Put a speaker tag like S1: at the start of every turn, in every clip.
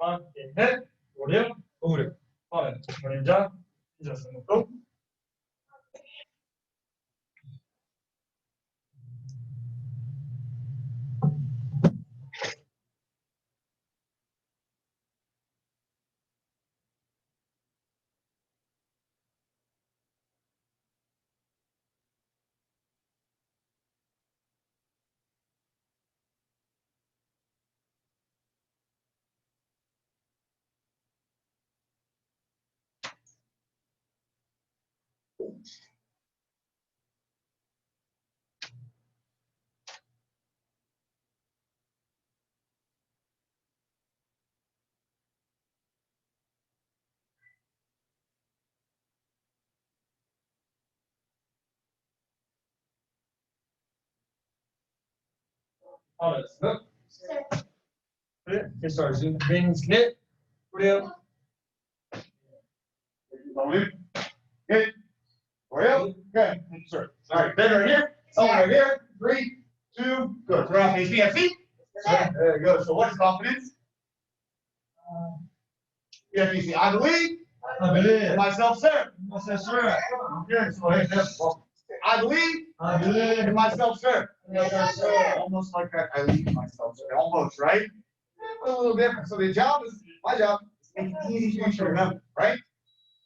S1: 한, 넷, 오륙, 오륙. 빠른. 원인자, 인자 승목도. 빠른. 그래, get started. Zoom means knit. 오륙.
S2: Okay. Well, okay. Sure. All right. Bend right here. Elbow right here. 3, 2, good. We're off HPFC. There you go. So what is confidence? PFC. I believe.
S1: I believe.
S2: In myself, sir.
S1: Myself, sir.
S2: Okay. So I believe.
S1: I believe.
S2: In myself, sir.
S1: Myself, sir.
S2: Almost like that. I leave myself, sir. Almost, right? A little different. So the job is my job is to make it easy for you to remember, right?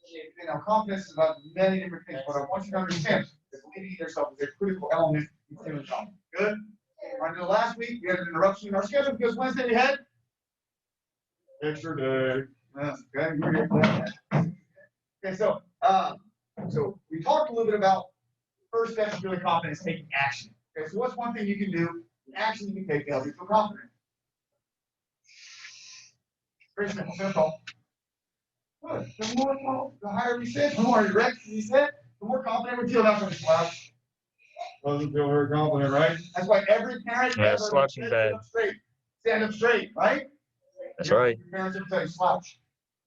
S2: You know, confidence is about many different things, but I want you to understand that believing in yourself is a critical element in feeling confident. Good. Right, last week we had an interruption in our schedule because Wednesday we had extra day. Okay, so we talked a little bit about first step to feeling confident is taking action. Okay, so what's one thing you can do, an action you can take to help you feel confident? Very simple. Good. The higher we sit, the more erect we sit, the more confident we feel. That's what we slouch. Doesn't feel very confident, right? That's why every parent
S3: slouching bad.
S2: Stand up straight, right?
S3: That's right.
S2: Your parents ever tell you slouch?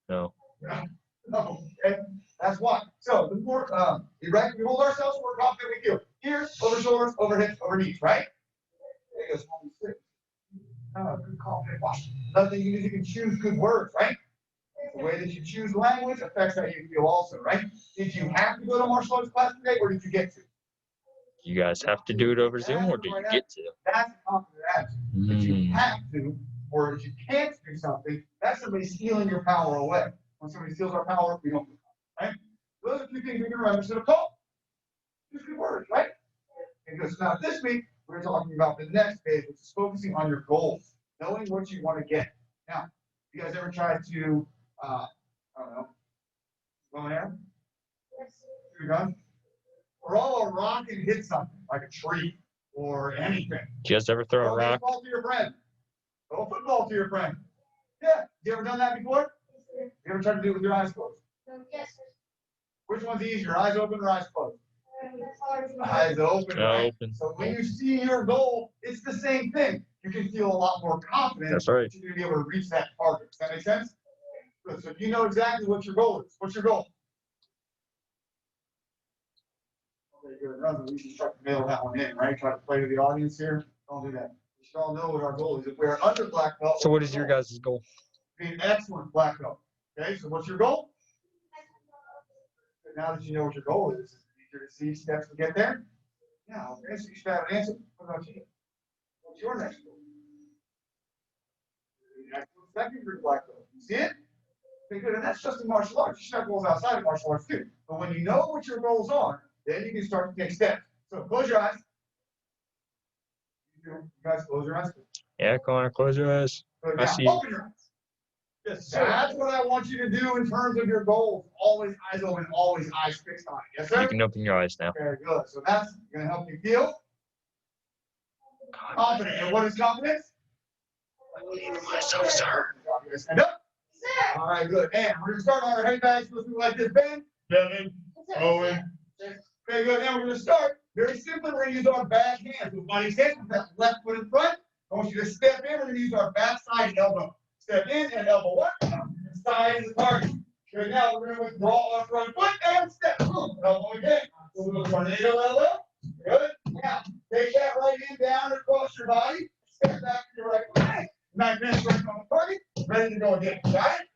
S3: No.
S2: No. Okay. That's why. So the more erect we hold ourselves, the more confident we feel. Here, over shoulders, over hips, over knees, right? There goes 26. Good confident posture. Another thing you can choose good words, right? The way that you choose language affects how you feel also, right? Did you have to go to martial arts class today, or did you get to?
S3: You guys have to do it over Zoom, or do you get to?
S2: That's a confident attitude. If you have to, or if you can't do something, that's somebody stealing your power away. When somebody steals our power, we don't do it, right? Those are two things we can remember instead of call. Just good words, right? Because now this week, we're talking about the next phase, which is focusing on your goals, knowing what you want to get. Now, you guys ever tried to, I don't know, bow and arrow?
S4: Yes.
S2: Shoot a gun? Throw a rock and hit something, like a tree or anything.
S3: Do you guys ever throw a rock?
S2: Throw a baseball to your friend. Throw a football to your friend. Yeah. You ever done that before?
S4: Yes,
S2: You ever tried to do it with your eyes closed?
S4: sir. Yes, sir.
S2: Which one's easier, eyes open or eyes closed?
S4: That's hard.
S2: Eyes open, right?
S3: Open.
S2: So when you see your goal, it's the same thing. You can feel a lot more confident.
S3: That's right.
S2: That you're going to be able to reach that target. Does that make sense? Good. So you know exactly what your goal is. What's your goal? Okay, good. Remember, we should try to mail that one in, right? Try to play to the audience here. Don't do that. We should all know what our goal is. If we're under black belt.
S3: So what is your guys' goal?
S2: Be an excellent black belt. Okay, so what's your goal? Now that you know what your goal is, it's easier to see steps to get there. Yeah, okay, so you should have an answer. What about you? What's your next goal? Excellent second degree black belt. You see it? Okay, good. And that's just in martial arts. You should have goals outside of martial arts too. But when you know what your goals are, then you can start to take steps. So close your eyes. You guys close your eyes.
S3: Yeah, Connor, close your eyes.
S2: Good.
S3: I
S2: Now,
S3: see.
S2: open your eyes. Yes, sir. That's what I want you to do in terms of your goals. Always eyes open, always eyes fixed on it. Yes, sir?
S3: You can open your eyes now.
S2: Very good. So that's going to help you feel confident. And what is confidence?
S3: I believe in myself, sir.
S2: Stand up.
S4: Sir.
S2: All right, good. And we're going to start on our head bags. Let's do like this. Ben, Devin, Owen. Okay, good. And we're going to start very simply. We're going to use our back hands. With my example, with that left foot in front. I want you to step in. We're going to use our back side elbow. Step in and elbow one. Side is the target. Okay, now we're going to withdraw our front foot and step. Elbow again. So we'll go tornado elbow. Good. Now, take that right hand down across your body. Step back to your right leg. 9 minutes right on the target. ready to go again. Got it?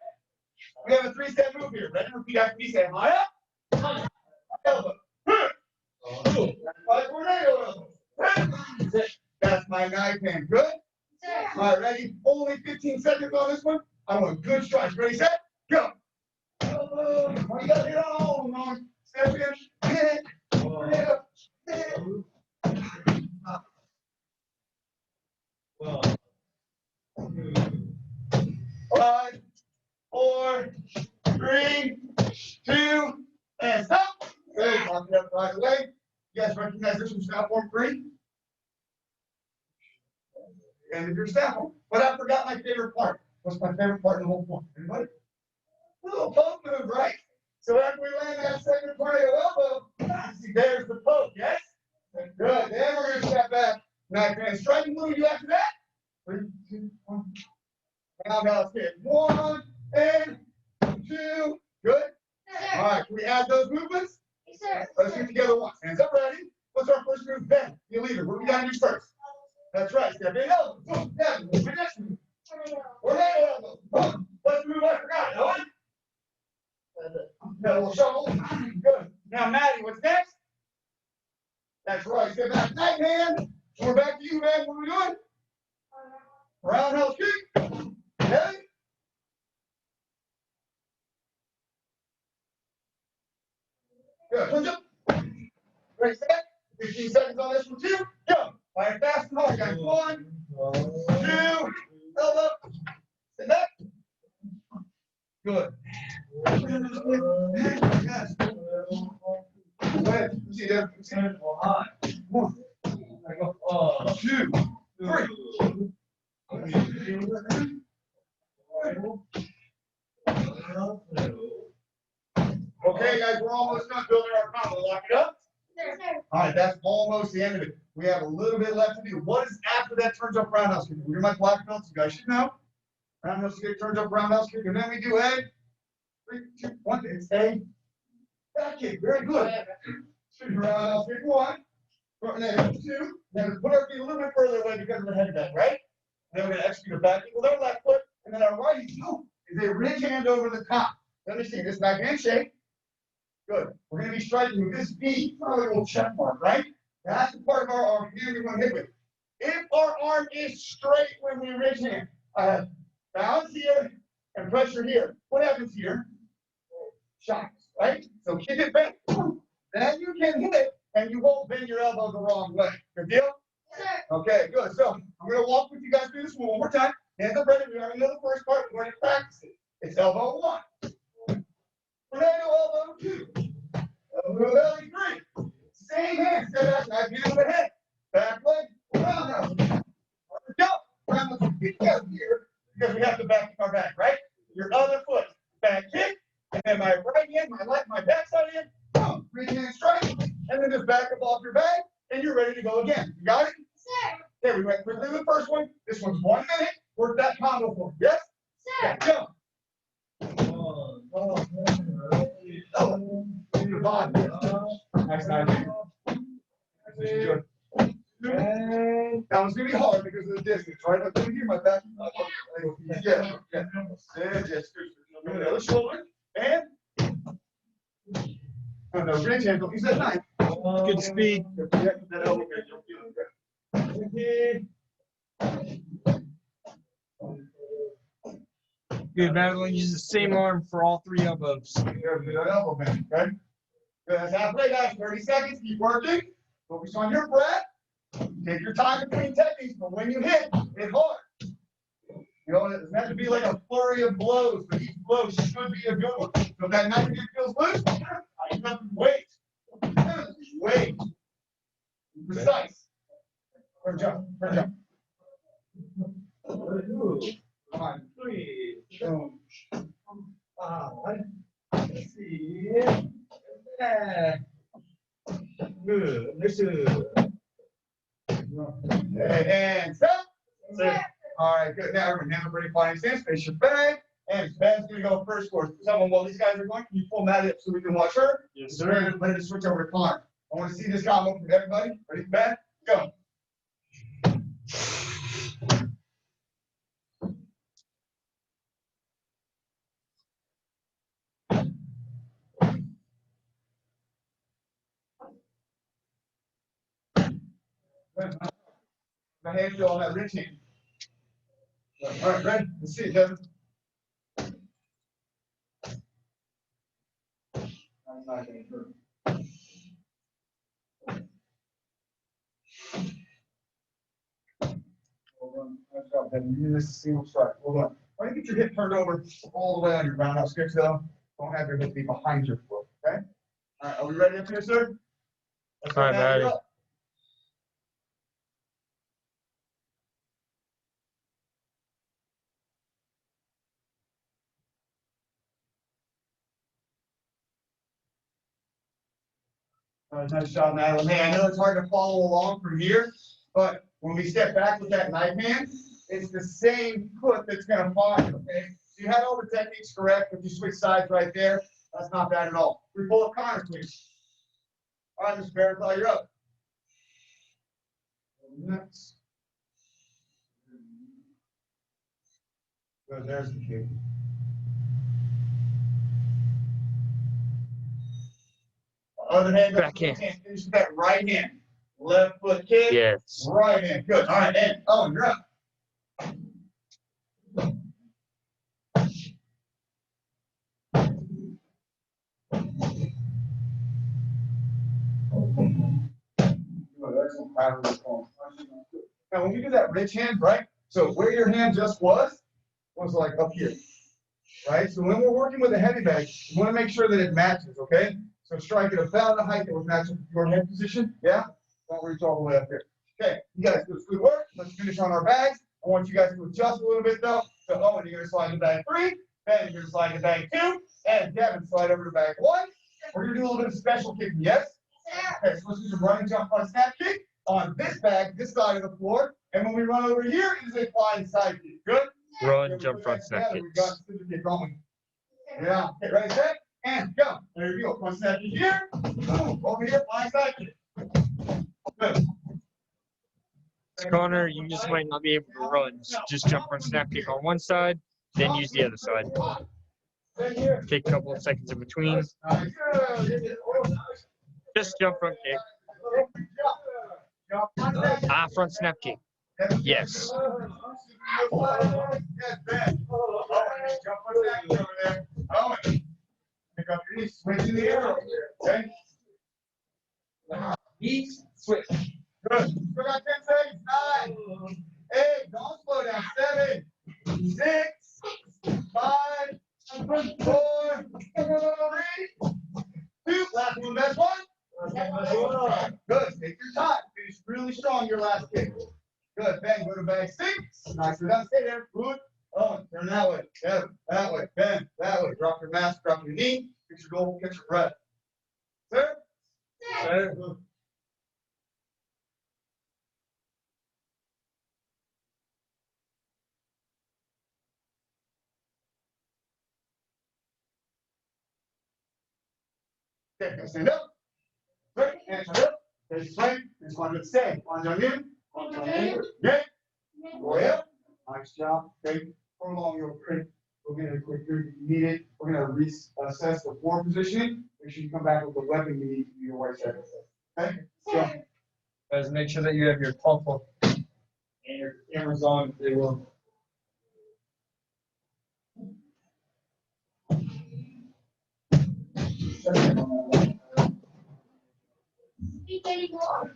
S2: We have a 3-step move here. Ready? Repeat after me. Say high up. Elbow. Like tornado elbow. That's my knife hand. Good?
S4: Sir.
S2: All right, ready? Only 15 seconds on this one. I want good strikes. Ready, set, go. Elbow. Oh, you gotta hit on on. Step in. Hit it. Hit it. Hit it. 5, 4, 3, 2, and stop. Good. Lock it up right away. You guys recognize this from staff form 3? And if you're staff form. But I forgot my favorite part. What's my favorite part in the whole form? Anybody? Little poke move, right? So after we land that second tornado elbow, you see there's the poke, yes? Good. Then we're going to step back. Knife hand striking move. You after that? 3, 2, 1. Roundhouse kick. 1 and 2. Good.
S4: Sir.
S2: All right. Can we add those movements?
S4: Yes, sir.
S2: Let's do it together once. Hands up, ready? What's our first move? Bend. You leader. What do we got to do first? That's right. Step in elbow. Boom. Down. What's my next move? Tornado elbow. Boom. What's the move I forgot? Owen? Little shovel. Good. Now, Maddie, what's next? That's right. Step back. Knife hand. So we're back to you, man. What are we doing? Roundhouse kick. Heavy. Good. Punch up. Ready, set. 15 seconds on this one, too. Go. Fire fast and hard, guys. 1, 2, elbow. Sit back. Good. Yes. Go ahead. See there. See there. 1, 2, 3. Okay, guys, we're almost done building our combo. Lock it up.
S4: Sir. Sir.
S2: All right, that's almost the end of it. We have a little bit left to do. What is after that turns up roundhouse kick? You're my black belts. You guys should know. Roundhouse kick turns up roundhouse kick, and then we do a 3, 2, 1. It's a back kick. Very good. Roundhouse kick 1. And then 2. Then put our feet a little bit further away because of the head back, right? Then we're going to execute a back kick with our left foot, and then our right heel is a ridge hand over the top. Let me see this back hand shake. Good. We're going to be striking with this V, probably a little check mark, right? That's the part of our arm here we want to hit with. If our arm is straight when we ridge hand, I have balance here and pressure here. What happens here? Shocks, right? So keep it bent. Then you can hit it, and you won't bend your elbow the wrong way. Good deal?
S4: Sir.
S2: Okay, good. So I'm going to walk with you guys through this one more time. Hands up ready. We already know the first part. We're going to practice it. It's elbow 1. Tornado elbow 2. Elbow belly 3. Same hand. Step back. Knife hand over head. Back leg. Roundhouse. Go. Roundhouse. Kick out here because we have to back our back, right? Your other foot. Back kick. And then my right hand, my left, my backside hand. Boom. 3 hand strike. And then just back up off your back. And you're ready to go again. You got it?
S4: Sir.
S2: There, we went quickly with the first one. This one's 1 minute. Work that combo for me. Yes?
S4: Sir.
S2: Go. Oh, your body. Nice, nice. That one's gonna be hard because of the distance, right? Look over here, my back. Yeah, yeah. Just good. The other shoulder and no, bridge hand. Don't use that knife.
S1: Good speed.
S2: That elbow bend. You'll feel it.
S1: Good, Madeline. Use the same arm for all 3 elbows.
S2: There's that elbow bend, okay? Good. That's halfway, guys. 30 seconds. Keep working. Focus on your breath. Take your time between techniques, but when you hit hard. You know, it doesn't have to be like a flurry of blows, but each blow should be a good one. So if that knife again feels loose, tighten up and wait. Wait. Precise. First jump. First jump. Come on. 3, 2, 5, 6, 7. Good. Listen. And stop.
S4: Sir.
S2: All right, good. Now everyone, hands up, ready, flying stance, face your bag. And Ben's gonna go first for us. Someone, while these guys are going, can you pull Maddie up so we can watch her?
S1: Yes,
S2: So we're ready to switch over to Connor. I want to see this combo from everybody. Ready, Ben? Go. My hand feel on that rich hand. All right, ready? Let's see it, Kevin. I'm not gonna hurt. Hold on. Nice job, Kevin. You need this single strike. Hold on. Why don't you get your hip turned over all the way on your roundhouse kicks, though? Don't have your hip be behind your foot, okay? All right, are we ready up here, sir? Let's
S3: All right,
S2: go, Matt, you're
S3: Maddie.
S2: up. Nice job, Madeline. Hey, I know it's hard to follow along from here, but when we step back with that knife hand, it's the same foot that's gonna fire, okay? So you had all the techniques correct, if you switch sides right there, that's not bad at all. We pull up Connor, please. All right, Mr. Barenthal, you're up. Next. Good, there's the kick. Other hand,
S3: Backhand.
S2: finish with that right hand. Left foot kick.
S3: Yes.
S2: Right hand. Good. All right, and oh, you're up. Now, when you do that rich hand, right? So where your hand just was like up here, right? So when we're working with a heavy bag, you want to make sure that it matches, okay? So strike it about the height that would match with your head position. Yeah. Don't reach all the way up here. Okay, you guys do good work. Let's finish on our bags. I want you guys to adjust a little bit though. So Owen, you're gonna slide to bag 3. Ben, you're gonna slide to bag 2. And Devin, slide over to bag 1. We're gonna do a little bit of special kicking, yes? Okay, so let's do some running jump front snap kick on this bag, this side of the floor. And when we run over here, it is a flying side kick. Good?
S3: Run, jump, front snap
S2: We've got
S3: kicks.
S2: scissor kick, don't we? Yeah. Okay, ready, set, and go. There you go. Front snap kick here. Boom. Over here, flying side kick. Good.
S3: Connor, you just might not be able to run. Just jump front snap kick on one side, then use the other side. Take a couple of seconds in between. Just jump front kick. Front snap kick. Yes.
S2: Pick up your knees, switch in the air, okay? Knees, switch. Good. We got 10 seconds. 9, 8, don't slow down. 7, 6, 5, 4, 3, 2. Last one, best one. Good. Take your time. Finish really strong your last kick. Good. Ben, go to bag 6. Nicely done. Stay there. Good. Oh, turn that way. Yeah, that way. Ben, that way. Drop your mask. Drop your knee. Fix your goal. Catch your breath. Sir? Sir. Okay, stand up. Right, hands are up. Take a swing. This one to stay. On your knee. On your knee. Okay. Go ahead. Nice job. Okay. Prolong your break. We're going to quick here if you need it. We're going to reassess the floor positioning. Make sure you come back with the weapon you need to do your right side. Okay. So,
S1: Guys, make sure that you have your pump hook and your cameras on if they will.
S4: Speak anymore.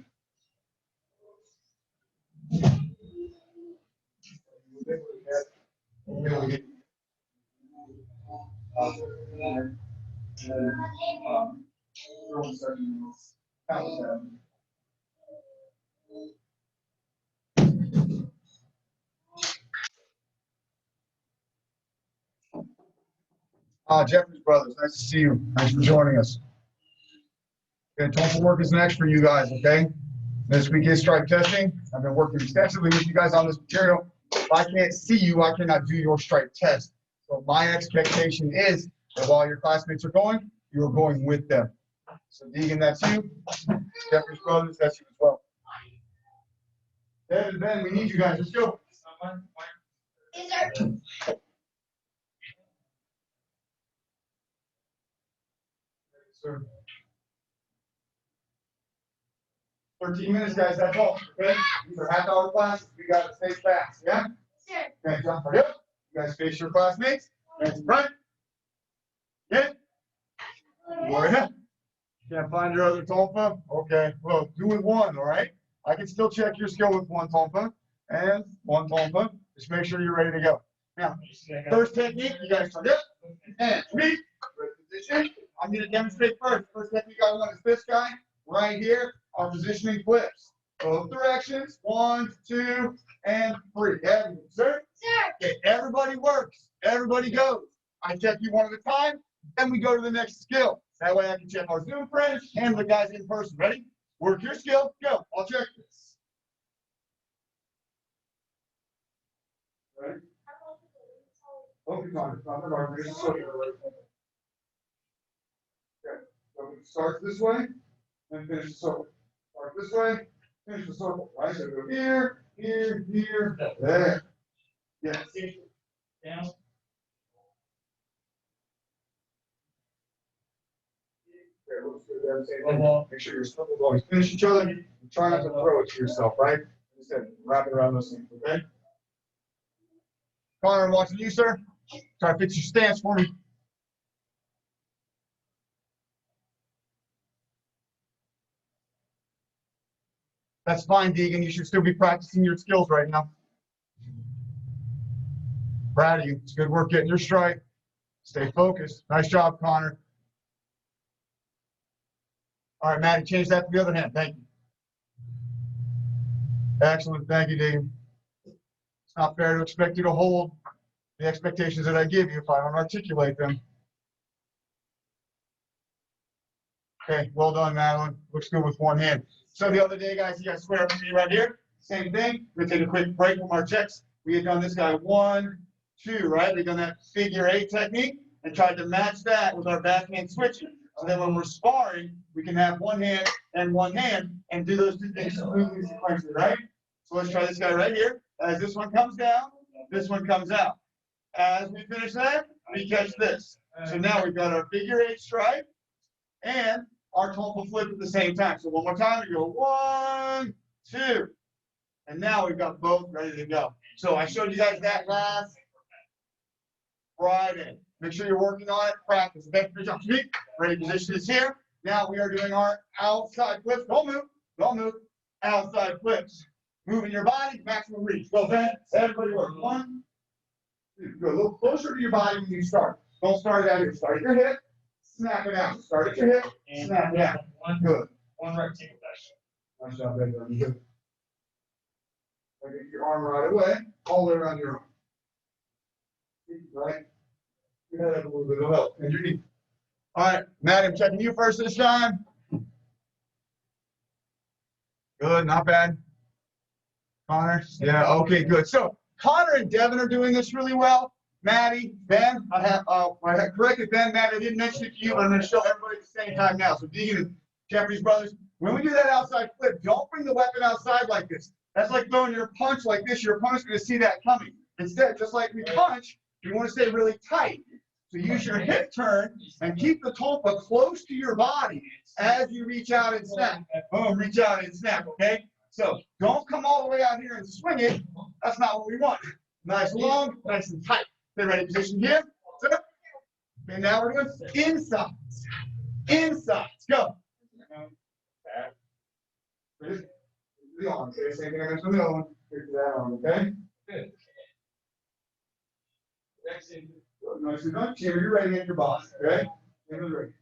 S2: Jeffries Brothers, nice to see you. Thanks for joining us. Okay, total work is next for you guys, okay? This week is strike testing. I've been working extensively with you guys on this material. If I can't see you, I cannot do your strike test. So my expectation is that while your classmates are going, you are going with them. So Deegan, that's you. Jeffries Brothers, that's you as well. Dave and Ben, we need you guys. Let's go.
S4: Is there?
S2: Sir. 13 minutes, guys, that's all, okay? These are half-hour classes, we gotta stay fast, yeah?
S4: Sir.
S2: Okay, jump right up. You guys face your classmates, hands in front. Yeah, go ahead. Can't find your other Tonfa? Okay, well, do it one, all right? I can still check your skill with one Tonfa and one Tonfa. Just make sure you're ready to go. Now, first technique, you guys turn up and meet. Position. I'm going to demonstrate first. First technique I want is this guy right here. Our positioning flips. Both directions. 1, 2, and 3. Everyone, sir?
S4: Sir.
S2: Okay, everybody works. Everybody goes. I check you one at a time. Then we go to the next skill. That way I can check our Zoom friends and the guys in person. Ready? Work your skill. Go. I'll check this. Ready? Focus on it. Not the dark. Okay. So it starts this way and finish the circle. Start this way, finish the circle. Right? So go here, here, here, there. Yes.
S1: Down.
S2: Okay, looks good there. Same thing. Make sure your circles always finish each other. And try not to throw it to yourself, right? Instead, wrap it around those things, okay? Connor, I'm watching you, sir. Try to fix your stance for me. That's fine, Deegan. You should still be practicing your skills right now. Proud of you. It's good work getting your strike. Stay focused. Nice job, Connor. All right, Maddie, change that to the other hand. Thank you. Excellent. Thank you, Deegan. It's not fair to expect you to hold the expectations that I give you if I don't articulate them. Okay, well done, Madeline. Looks good with one hand. So the other day, guys, you guys square up to me right here. Same thing. We're gonna take a quick break from our checks. We had done this guy 1, 2, right? We've done that figure 8 technique and tried to match that with our backhand switching. So then when we're sparring, we can have one hand and do those two things smoothly sequentially, right? So let's try this guy right here. As this one comes down, this one comes out. As we finish that, we catch this. So now we've got our figure 8 strike and our Tonfa flip at the same time. So one more time, we go 1, 2. And now we've got both ready to go. So I showed you guys that last Friday. Make sure you're working on it. Practice. Back to jump feet. Ready position is here. Now we are doing our outside flips. Don't move. Don't move. Outside flips. Moving your body, maximum reach. Go ahead. Everybody work. 1, 2. Go a little closer to your body when you start. Don't start it out here. Start at your hip. Snap it out. Start at your hip. Snap it out. Good.
S1: One rectangle dash.
S2: Nice job, baby. Good. Get your arm right away, all the way around your arm. Right? You have a little bit of help. And your knee. All right, Matt, I'm checking you first this time. Good, not bad. Connor, yeah, okay, good. So Connor and Devin are doing this really well. Maddie, Ben, I have corrected Ben, Matt, I didn't mention it to you, but I'm going to show everybody at the same time now. So Deegan and Jeffrey's brothers, when we do that outside flip, don't bring the weapon outside like this. That's like throwing your punch like this. Your opponent's going to see that coming. Instead, just like we punch, you want to stay really tight. So use your hip turn and keep the Tonfa close to your body as you reach out and snap. Boom, reach out and snap, okay? So don't come all the way out here and swing it. That's not what we want. Nice long, nice and tight. Stay ready, position here. And now we're doing insides. Insides, go. The arm, okay? Same thing I mentioned on the other one. Here's that arm, okay? Good. Next in. Nice and done. Here, you're ready to hit your boss, okay? Ready.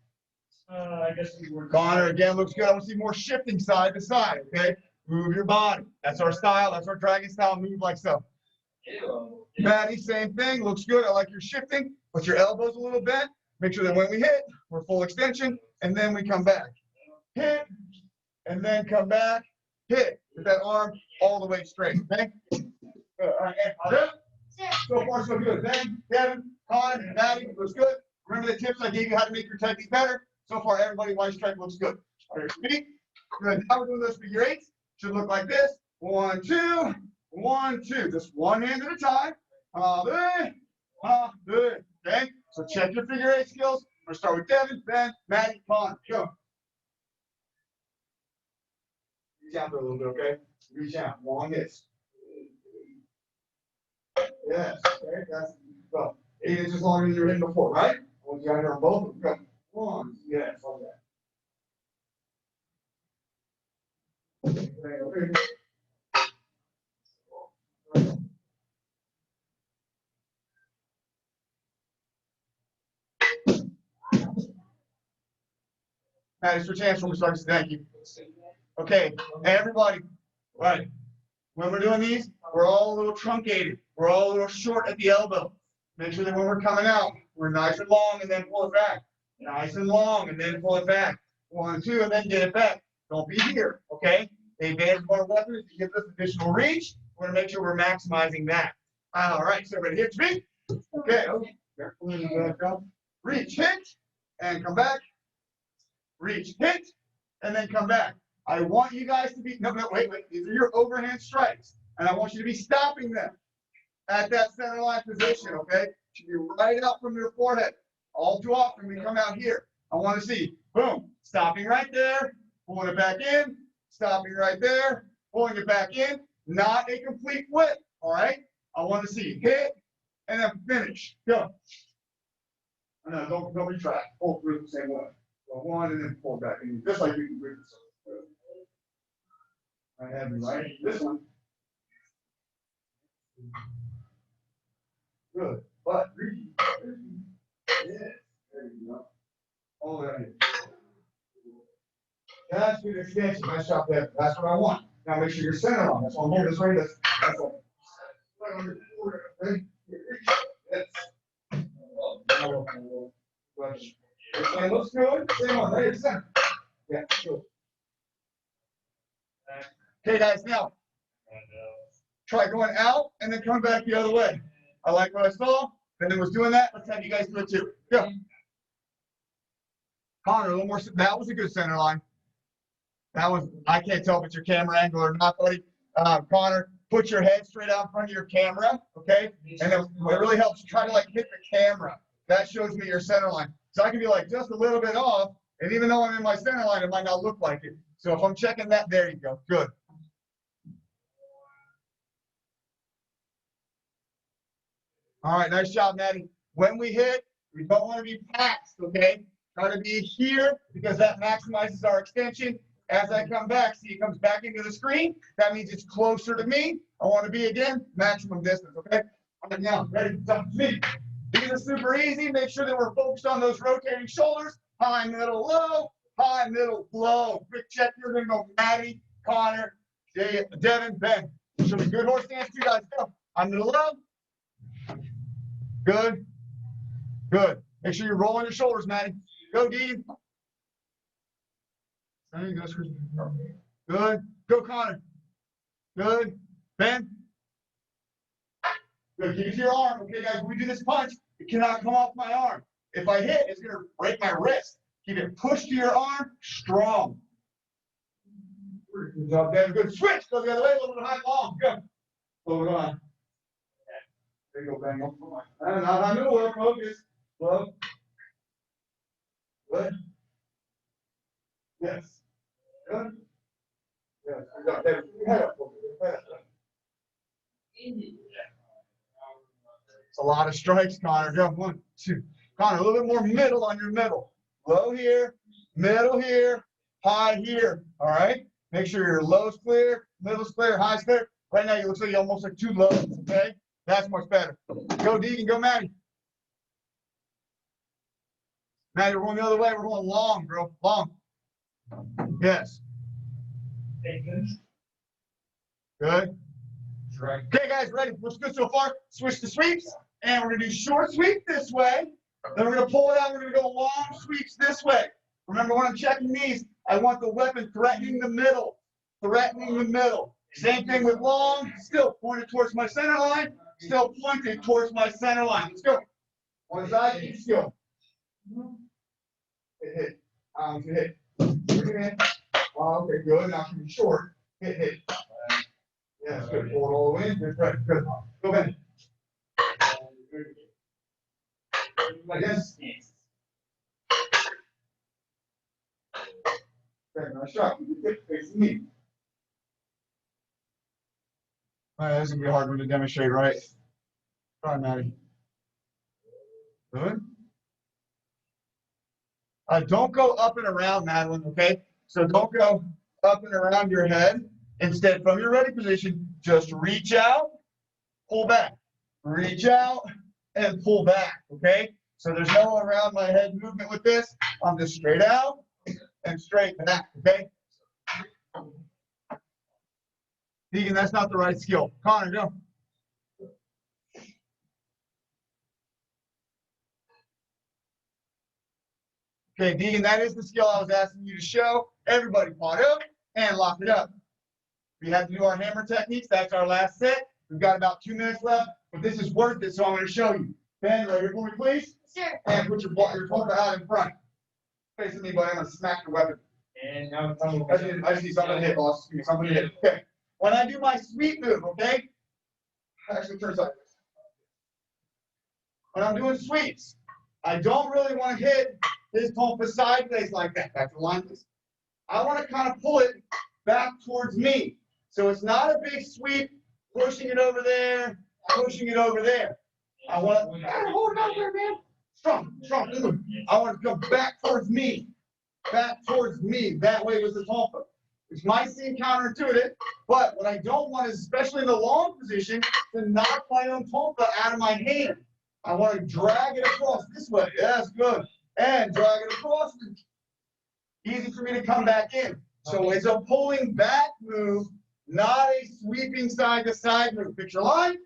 S1: I guess we were.
S2: Connor, again, looks good. I want to see more shifting side to side, okay? Move your body. That's our style. That's our dragon style. Move like so. Maddie, same thing. Looks good. I like your shifting. Put your elbows a little bent. Make sure that when we hit, we're full extension, and then we come back. Hit, and then come back. Hit with that arm all the way straight, okay? Good. All right, and so far, so good. Ben, Devin, Connor, Maddie, looks good. Remember the tips I gave you how to make your technique better? So far, everybody, white strike looks good. All right, feet. Good. Now we're doing those figure 8s. Should look like this. 1, 2, 1, 2. Just one hand at a time. Okay? So check your figure 8 skills. I'm going to start with Devin, Ben, Maddie, Connor. Go. reach out there a little bit, okay? Reach out, long hits. Yes, okay, that's, well, 8 inches longer than you were hitting before, right? I want you out here on both of them. Go. 1, yes, like that. Okay. Matt, it's your chance when we start. Thank you. Okay, hey, everybody, right? When we're doing these, we're all a little truncated. We're all a little short at the elbow. Make sure that when we're coming out, we're nice and long and then pull it back. Nice and long and then pull it back. 1, 2, and then get it back. Don't be here, okay? The advantage of our weapon is to give us additional reach. We're gonna make sure we're maximizing that. All right, so everybody hit your feet. Okay, reach, hit, and come back. Reach, hit, and then come back. I want you guys to be, no, wait. These are your overhand strikes. And I want you to be stopping them at that center line position, okay? Should be right out from your forehead. All too often we come out here. I want to see, boom, stopping right there, pulling it back in, stopping right there, pulling it back in, not a complete whip, all right? I want to see hit, and then finish. Go. No, don't retract. Pull through the same way. Go 1 and then pull back in, just like you can do this. I have you right. This one. Good. But reach. Yes. There you go. All the way here. That's good extension. Nice shot there. That's what I want. Now make sure you're center on. That's what I'm here. This way. That's all. Ready? Yes. It looks good. Same one. Right? Center. Yeah. Good. Okay, guys, now try going out and then coming back the other way. I like what I saw. Ben was doing that. Let's have you guys do it too. Go. Connor, a little more. That was a good center line. That was, I can't tell if it's your camera angle or not, buddy. Connor, put your head straight out in front of your camera, okay? And then what really helps, try to like hit the camera. That shows me your center line. So I can be like just a little bit off, and even though I'm in my center line, it might not look like it. So if I'm checking that, there you go. Good. All right, nice job, Maddie. When we hit, we don't want to be past, okay? Try to be here because that maximizes our extension. As I come back, see it comes back into the screen. That means it's closer to me. I want to be, again, maximum distance, okay? All right, now, ready to jump to me. These are super easy. Make sure that we're focused on those rotating shoulders. High, middle, low. High, middle, low. Quick check. You're going to go Maddie, Connor, Devin, Ben. Should be good horse stance, 2 guys. Go. High, middle, low. Good. Good. Make sure you're rolling your shoulders, Maddie. Go, Dean. Good. Go, Connor. Good. Ben. Good. Keep it to your arm. Okay, guys, when we do this punch, it cannot come off my arm. If I hit, it's going to break my wrist. Keep it pushed to your arm, strong. Good job, Devin. Good. Switch. Go the other way, a little bit high, long. Good. Hold on. There you go, bang up. Come on. Not high middle work. Focus. Low. Good. Yes. Good. Yes. We got that. Head up. Head up. It's a lot of strikes, Connor. Go 1, 2. Connor, a little bit more middle on your middle. Low here, middle here, high here. All right. Make sure your low's clear, middle's clear, high's clear. Right now, you look like you almost like 2 lows. Okay. That's much better. Go Dean, go Maddie. Maddie, we're going the other way. We're going long, bro. Long. Yes. Good. Okay, guys, ready? Looks good so far. Switch to sweeps, and we're gonna do short sweep this way. Then we're gonna pull it out. We're gonna go long sweeps this way. Remember, when I'm checking these, I want the weapon threatening the middle. Threatening the middle. Same thing with long. Still pointed towards my center line. Still pointed towards my center line. Let's go. One side, keep go. Hit. Hit. Bring it in. Oh, okay, good. Now can be short. Hit. Yes, good. Pull it all the way in. Good. Good. Go ahead. Like this. Okay, nice shot. Keep it facing me. This is gonna be a hard one to demonstrate, right? Try, Maddie. Good. Don't go up and around, Madeline, okay? So don't go up and around your head. Instead, from your ready position, just reach out, pull back. Reach out and pull back, okay? So there's no around my head movement with this. I'm just straight out and straight back, okay? Deegan, that's not the right skill. Connor, go. Okay, Deegan, that is the skill I was asking you to show. Everybody pot up and lock it up. We have to do our hammer techniques. That's our last set. We've got about 2 minutes left, but this is worth it, so I'm going to show you. Ben, right here for me, please.
S4: Sure.
S2: And put your shoulder out in front. Facing me, but I'm going to smack your weapon.
S1: And now
S2: I just need something to hit, boss. Give me something to hit. Okay. When I do my sweep move, okay? Actually, turn sideways. When I'm doing sweeps, I don't really want to hit this tonfa sideways like that. Back to the line, please. I want to kind of pull it back towards me. So it's not a big sweep, pushing it over there, pushing it over there. I want to hold it out there, man. Strong, strong. I want to come back towards me. Back towards me. That way with the tonfa. Which might seem counterintuitive, but what I don't want is, especially in the long position, to knock my own tonfa out of my hand. I want to drag it across this way. Yes, good. And drag it across. Easy for me to come back in. So it's a pulling back move, not a sweeping side to side move. Picture line.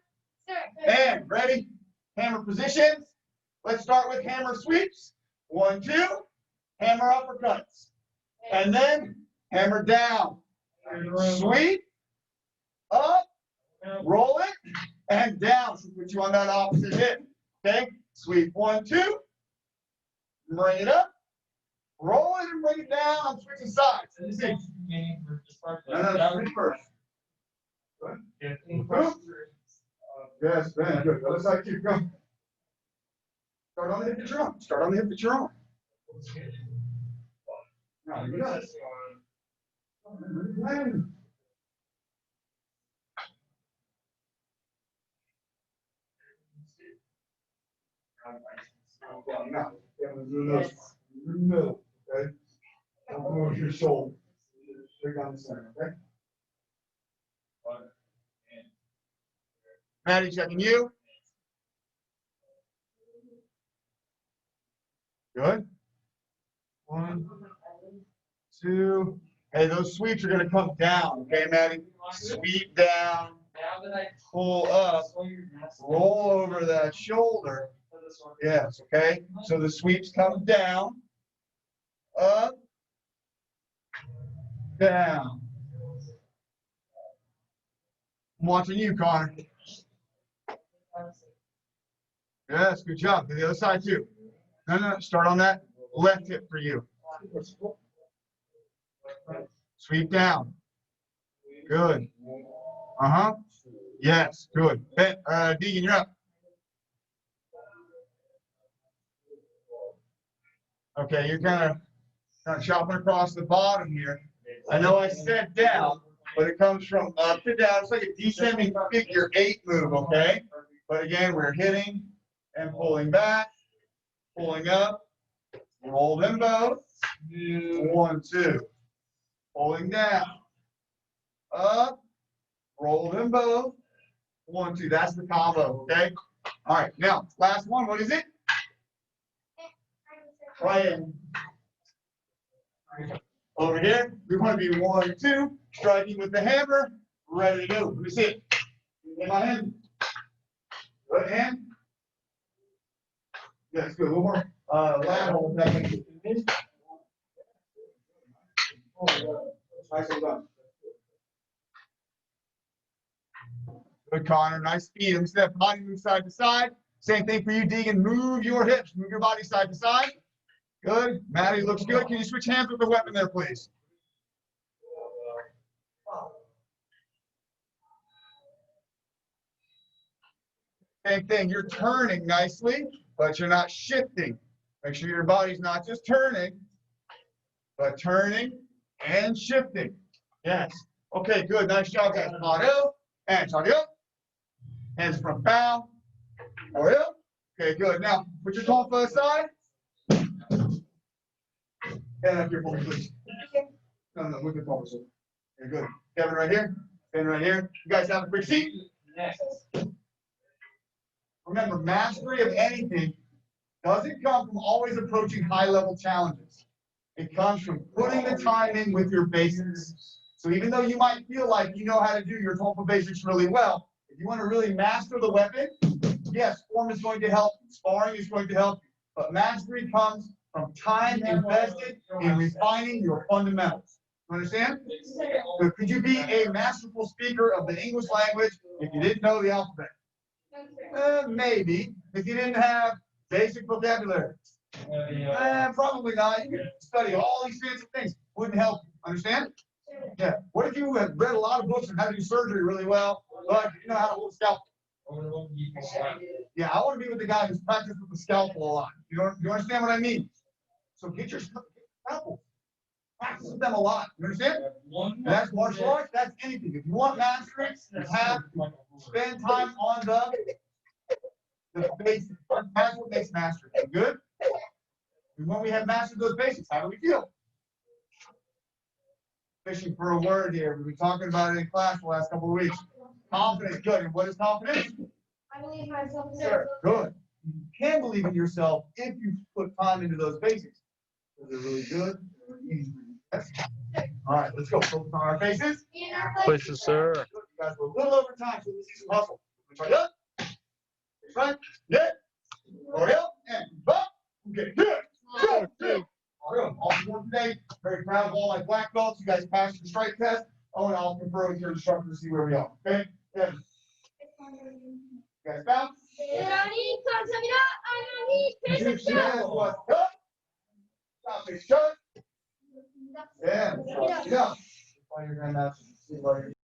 S4: Sure.
S2: And ready? Hammer positions. Let's start with hammer sweeps. 1, 2. Hammer uppercuts. And then hammer down. Sweep. Up. Roll it. And down. So put you on that opposite hip. Okay? Sweep 1, 2. Bring it up. Roll it and bring it down. I'm switching sides. No, sweep first. Good. Yes, man. Good. Other side, keep going. Start on the hip that you're on. Start on the hip that you're on. No, you got it. No, okay? Don't move your shoulder. Straight down the center, okay? Maddie, checking you. Good. 1, 2. Hey, those sweeps are going to come down, okay, Maddie? Sweep down, pull up, roll over that shoulder. Yes, okay? So the sweeps come down, up, down. I'm watching you, Connor. Yes, good job. To the other side, too. No, start on that left hip for you. Sweep down. Good. Uh-huh. Yes, good. Deegan, you're up. Okay, you're kind of chopping across the bottom here. I know I said down, but it comes from up to down. It's like a descending figure 8 move, okay? But again, we're hitting and pulling back, pulling up, roll them both. 1, 2. Pulling down, up, roll them both. 1, 2. That's the combo, okay? All right, now, last one. What is it? Triangle. Over here, we want to be 1, 2, striking with the hammer, ready to go. Let me see it. In my hand. Good hand. Yes, good. One more. Lat hold. Nice and done. Good, Connor. Nice speed. Let me see that body move side to side. Same thing for you, Deegan. Move your hips. Move your body side to side. Good. Maddie looks good. Can you switch hands with the weapon there, please? Same thing. You're turning nicely, but you're not shifting. Make sure your body's not just turning, but turning and shifting. Yes. Okay, good. Nice job, guys. Auto And charge up. Hands front bow. Or up. Okay, good. Now, put your palm to the side. And up here for me, please. No, move your palm. Okay, good. Kevin right here. Kevin right here. You guys have a quick seat.
S1: Yes.
S2: Remember, mastery of anything doesn't come from always approaching high-level challenges. It comes from putting the time in with your basics. So even though you might feel like you know how to do your Tulpa basics really well, if you want to really master the weapon, yes, form is going to help you, sparring is going to help you, but mastery comes from time invested in refining your fundamentals. You understand? So could you be a masterful speaker of the English language if you didn't know the alphabet? Maybe, if you didn't have basic vocabulary. Probably not. You could study all these fancy things. Wouldn't help you. Understand? Yeah. What if you have read a lot of books on how to do surgery really well, but you know how to hold a scalpel? Yeah, I want to be with the guy who's practiced with the scalpel a lot. You understand what I mean? So get your scalpel. Practice with them a lot. You understand? And that's martial arts. That's anything. If you want mastery, you have to spend time on the basics. That's what makes mastery. Good? And when we have mastered those basics, how do we feel? Fishing for a word here. We've been talking about it in class the last couple of weeks. Confidence. Good. And what is confidence?
S4: I believe myself.
S2: Good. You can believe in yourself if you put time into those basics. They're really good. Easy. All right, let's go. Focus on our faces.
S3: Places, sir.
S2: Good. You guys were a little over time, so let's see some hustle. Try up. Right. Net. Or up. And up. Okay. Good. Good. Good. Awesome work today. Very proud of all my black belts. You guys passed the strike test. Oh, and I'll confer with your instructor to see where we are. Okay? Yeah. You guys bounce. What's up? Stop it, shut. Yeah. Yeah. While you're going to see